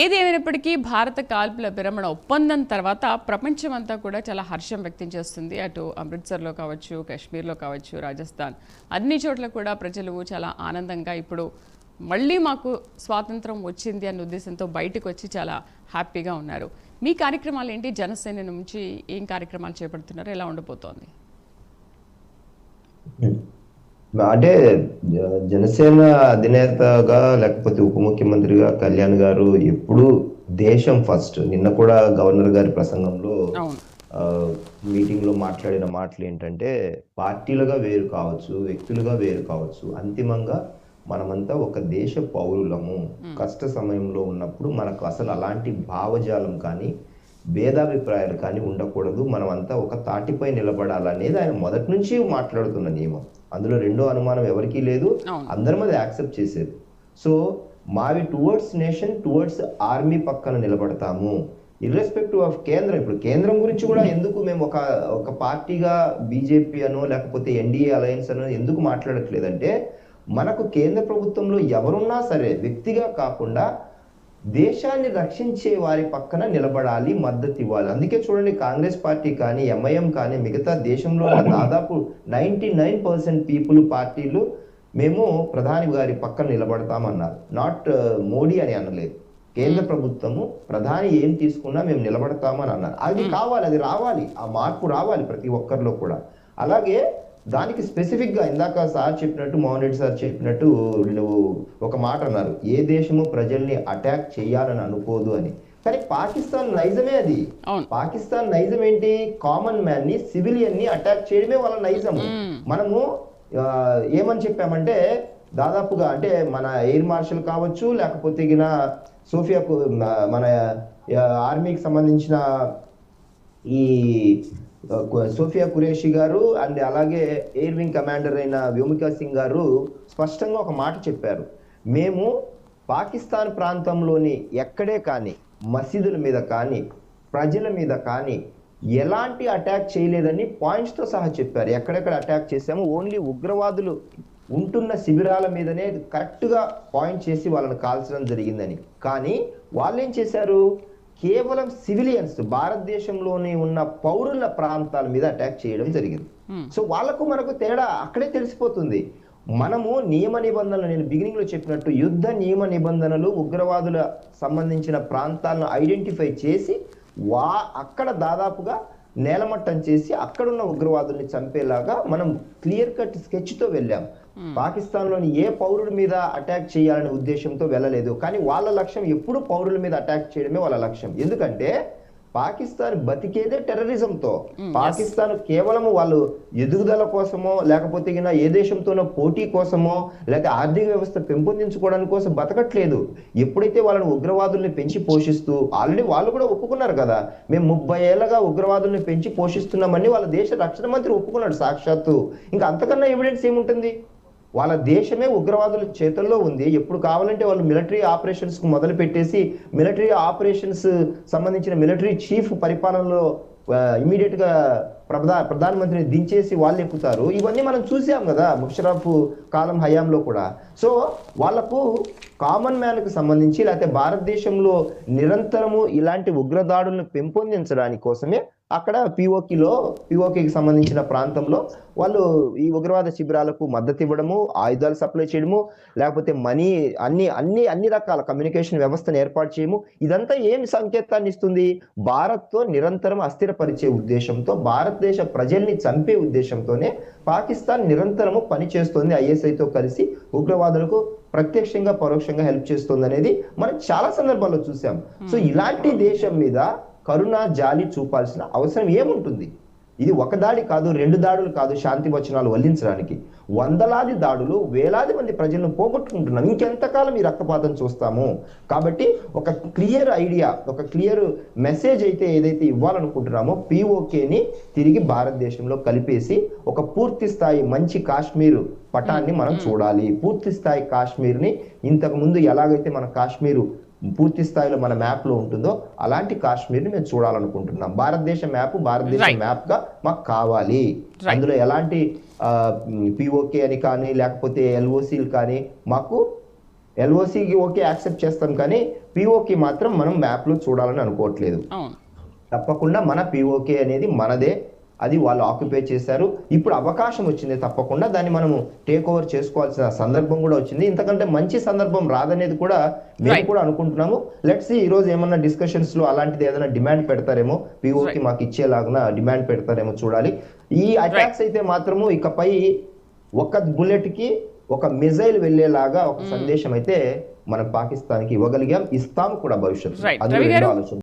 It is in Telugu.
ఏది ఏమైనప్పటికీ భారత కాల్పుల విరమణ ఒప్పందం తర్వాత ప్రపంచమంతా కూడా చాలా హర్షం వ్యక్తం చేస్తుంది. అటు అమృత్సర్లో కావచ్చు, కాశ్మీర్లో కావచ్చు, రాజస్థాన్ అన్ని చోట్ల కూడా ప్రజలు చాలా ఆనందంగా ఇప్పుడు మళ్ళీ మాకు స్వాతంత్రం వచ్చింది అన్న ఉద్దేశంతో బయటకు వచ్చి చాలా హ్యాపీగా ఉన్నారు. మీ కార్యక్రమాలు ఏంటి? జనసేన నుంచి ఏం కార్యక్రమాలు చేపడుతున్నారు? ఎలా ఉండబోతోంది? అంటే జనసేన అధినేతగా లేకపోతే ఉప ముఖ్యమంత్రిగా కళ్యాణ్ గారు ఎప్పుడు దేశం ఫస్ట్. నిన్న కూడా గవర్నర్ గారి ప్రసంగంలో మీటింగ్ లో మాట్లాడిన మాటలు ఏంటంటే, పార్టీలుగా వేరు కావచ్చు, వ్యక్తులుగా వేరు కావచ్చు, అంతిమంగా మనమంతా ఒక దేశ పౌరులము. కష్ట సమయంలో ఉన్నప్పుడు మనకు అసలు అలాంటి భావజాలం కానీ భేదాభిప్రాయాలు కానీ ఉండకూడదు. మనమంతా ఒక తాటిపై నిలబడాలనేది ఆయన మొదటి నుంచి మాట్లాడుతున్న నియమం. అందులో రెండో అనుమానం ఎవరికీ లేదు, అందరం అది యాక్సెప్ట్ చేసేది. సో మావి టువర్డ్స్ నేషన్, టువర్డ్స్ ఆర్మీ పక్కన నిలబడతాము, ఇర్రెస్పెక్టివ్ ఆఫ్ కేంద్రం. ఇప్పుడు కేంద్రం గురించి కూడా ఎందుకు మేము ఒక పార్టీగా బీజేపీ అనో లేకపోతే ఎన్డీఏ అలయన్స్ అనో ఎందుకు మాట్లాడట్లేదంటే, మనకు కేంద్ర ప్రభుత్వంలో ఎవరున్నా సరే వ్యక్తిగా కాకుండా దేశాన్ని రక్షించే వారి పక్కన నిలబడాలి, మద్దతు ఇవ్వాలి. అందుకే చూడండి, కాంగ్రెస్ పార్టీ కానీ ఎంఐఎం కానీ మిగతా దేశంలో దాదాపు 99% పీపుల్ పార్టీలు మేము ప్రధాని గారి పక్కన నిలబడతామన్నారు. నాట్ మోడీ అని అనలేదు. కేంద్ర ప్రభుత్వము ప్రధాని ఏం తీసుకున్నా మేము నిలబడతామని అన్నారు. అది కావాలి, అది రావాలి, ఆ మార్పు రావాలి ప్రతి ఒక్కరిలో కూడా. అలాగే దానికి స్పెసిఫిక్ గా ఇందాక సార్ చెప్పినట్టు, మోహన్ రెడ్డి సార్ చెప్పినట్టు నువ్వు ఒక మాట అన్నారు, ఏ దేశము ప్రజల్ని అటాక్ చేయాలని అనుకోదు అని. కానీ పాకిస్తాన్ నైజమే అది. పాకిస్తాన్ నైజం ఏంటి? కామన్ మ్యాన్ ని, సివిలియన్ ని అటాక్ చేయడమే వాళ్ళ నైజము. మనము ఏమని చెప్పామంటే, దాదాపుగా అంటే మన ఎయిర్ మార్షల్ కావచ్చు, లేకపోతే సోఫియాకు మన ఆర్మీకి సంబంధించిన ఈ సోఫియా ఖురేషీ గారు అండ్ అలాగే ఎయిర్ వింగ్ కమాండర్ అయిన వ్యోమికా సింగ్ గారు స్పష్టంగా ఒక మాట చెప్పారు, మేము పాకిస్తాన్ ప్రాంతంలోని ఎక్కడే కానీ మసీదుల మీద కానీ ప్రజల మీద కానీ ఎలాంటి అటాక్ చేయలేదని పాయింట్స్తో సహా చెప్పారు. ఎక్కడెక్కడ అటాక్ చేశామో ఓన్లీ ఉగ్రవాదులు ఉంటున్న శిబిరాల మీదనే కరెక్ట్గా పాయింట్ చేసి వాళ్ళని కాల్చడం జరిగిందని. కానీ వాళ్ళు ఏం చేశారు? కేవలం సివిలియన్స్, భారతదేశంలోని ఉన్న పౌరుల ప్రాంతాల మీద అటాక్ చేయడం జరిగింది. సో వాళ్ళకు మనకు తేడా అక్కడే తెలిసిపోతుంది. మనము నియమ నిబంధనలు, నేను బిగినింగ్ లో చెప్పినట్టు యుద్ధ నియమ నిబంధనలు, ఉగ్రవాదుల సంబంధించిన ప్రాంతాలను ఐడెంటిఫై చేసి అక్కడ దాదాపుగా నేలమట్టం చేసి అక్కడున్న ఉగ్రవాదుల్ని చంపేలాగా మనం క్లియర్ కట్ స్కెచ్ తో వెళ్ళాం. పాకిస్తాన్ లోని ఏ పౌరుడి మీద అటాక్ చేయాలనే ఉద్దేశంతో వెళ్ళలేదు. కానీ వాళ్ళ లక్ష్యం ఎప్పుడు పౌరుల మీద అటాక్ చేయడమే వాళ్ళ లక్ష్యం. ఎందుకంటే పాకిస్తాన్ బతికేదే టెర్రరిజంతో. పాకిస్తాన్ కేవలం వాళ్ళు ఎదుగుదల కోసమో లేకపోతే ఏ దేశంతోనో పోటీ కోసమో లేకపోతే ఆర్థిక వ్యవస్థ పెంపొందించుకోవడానికి కోసం బతకట్లేదు. ఎప్పుడైతే వాళ్ళని ఉగ్రవాదుల్ని పెంచి పోషిస్తూ, ఆల్రెడీ వాళ్ళు కూడా ఒప్పుకున్నారు కదా, మేము 30 ఏళ్ళగా ఉగ్రవాదుల్ని పెంచి పోషిస్తున్నామని వాళ్ళ దేశ రక్షణ మంత్రి ఒప్పుకున్నాడు సాక్షాత్తు. ఇంకా అంతకన్నా ఎవిడెన్స్ ఏముంటుంది? వాళ్ళ దేశమే ఉగ్రవాదుల చేతుల్లో ఉంది. ఎప్పుడు కావాలంటే వాళ్ళు మిలిటరీ ఆపరేషన్స్ కు మొదలు పెట్టేసి మిలిటరీ ఆపరేషన్స్ సంబంధించిన మిలిటరీ చీఫ్ పరిపాలనలో ఇమీడియట్ గా ప్రధానమంత్రిని దించేసి వాళ్ళు ఎక్కుతారు. ఇవన్నీ మనం చూసాం కదా ముషరఫ్ కాలం హయాంలో కూడా. సో వాళ్లకు కామన్ మ్యాన్ కు సంబంధించి లేకపోతే భారతదేశంలో నిరంతరము ఇలాంటి ఉగ్రదాడులను పెంపొందించడానికి కోసమే అక్కడ పిఓకేకి సంబంధించిన ప్రాంతంలో వాళ్ళు ఈ ఉగ్రవాద శిబిరాలకు మద్దతు ఇవ్వడము, ఆయుధాలు సప్లై చేయడము, లేకపోతే మనీ, అన్ని రకాల కమ్యూనికేషన్ వ్యవస్థను ఏర్పాటు చేయము. ఇదంతా ఏమి సంకేతాన్ని ఇస్తుంది? భారత్తో నిరంతరం అస్థిరపరిచే ఉద్దేశంతో, భారతదేశ ప్రజల్ని చంపే ఉద్దేశంతోనే పాకిస్తాన్ నిరంతరము పనిచేస్తోంది. ఐఎస్ఐతో కలిసి ఉగ్రవాదులకు ప్రత్యక్షంగా పరోక్షంగా హెల్ప్ చేస్తుంది అనేది మనం చాలా సందర్భాల్లో చూసాం. సో ఇలాంటి దేశం మీద కరుణ, జాలి చూపాల్సిన అవసరం ఏముంటుంది? ఇది ఒక దాడి కాదు, 2 దాడులు కాదు శాంతి వచనాలు వల్లించడానికి. వందలాది దాడులు, వేలాది మంది ప్రజలను పోగొట్టుకుంటున్నాం. ఇంకెంతకాలం ఈ రక్తపాతం చూస్తాము? కాబట్టి ఒక క్లియర్ ఐడియా, ఒక క్లియర్ మెసేజ్ ఏదైతే ఇవ్వాలనుకుంటున్నామో, పిఓకేని తిరిగి భారతదేశంలో కలిపేసి ఒక పూర్తి స్థాయి మంచి కాశ్మీర్ పటాన్ని మనం చూడాలి. పూర్తి స్థాయి కాశ్మీర్ని ఇంతకు ముందు ఎలాగైతే మన కాశ్మీరు పూర్తి స్థాయిలో మన మ్యాప్ లో ఉంటుందో అలాంటి కాశ్మీర్ ని మేము చూడాలనుకుంటున్నాం. భారతదేశ మ్యాప్ గా మాకు కావాలి. అందులో ఎలాంటి పిఓకే అని కానీ లేకపోతే ఎల్ఓసీలు కానీ మాకు ఎల్ఓసికి ఓకే యాక్సెప్ట్ చేస్తాం కానీ పిఓకి మాత్రం మనం మ్యాప్ లో చూడాలని అనుకోవట్లేదు. అవును. తప్పకుండా మన పిఓకే అనేది మనదే, అది వాళ్ళు ఆక్యుపై చేశారు. ఇప్పుడు అవకాశం వచ్చింది, తప్పకుండా దాన్ని మనము టేక్ ఓవర్ చేసుకోవాల్సిన సందర్భం కూడా వచ్చింది. ఇంతకంటే మంచి సందర్భం రాదనేది కూడా మేము కూడా అనుకుంటున్నాము. లెట్స్ ఈ రోజు ఏమన్నా డిస్కషన్స్ లో అలాంటిది ఏదైనా డిమాండ్ పెడతారేమో, పిఓకి మాకు ఇచ్చేలాగా డిమాండ్ పెడతారేమో చూడాలి. ఈ అటాక్స్ అయితే మాత్రము ఇకపై ఒక బుల్లెట్ కి ఒక మిజైల్ వెళ్ళేలాగా ఒక సందేశం అయితే మనం పాకిస్తాన్ కి ఇవ్వగలిగాం, ఇస్తాము కూడా భవిష్యత్తు. అది ఆలోచన.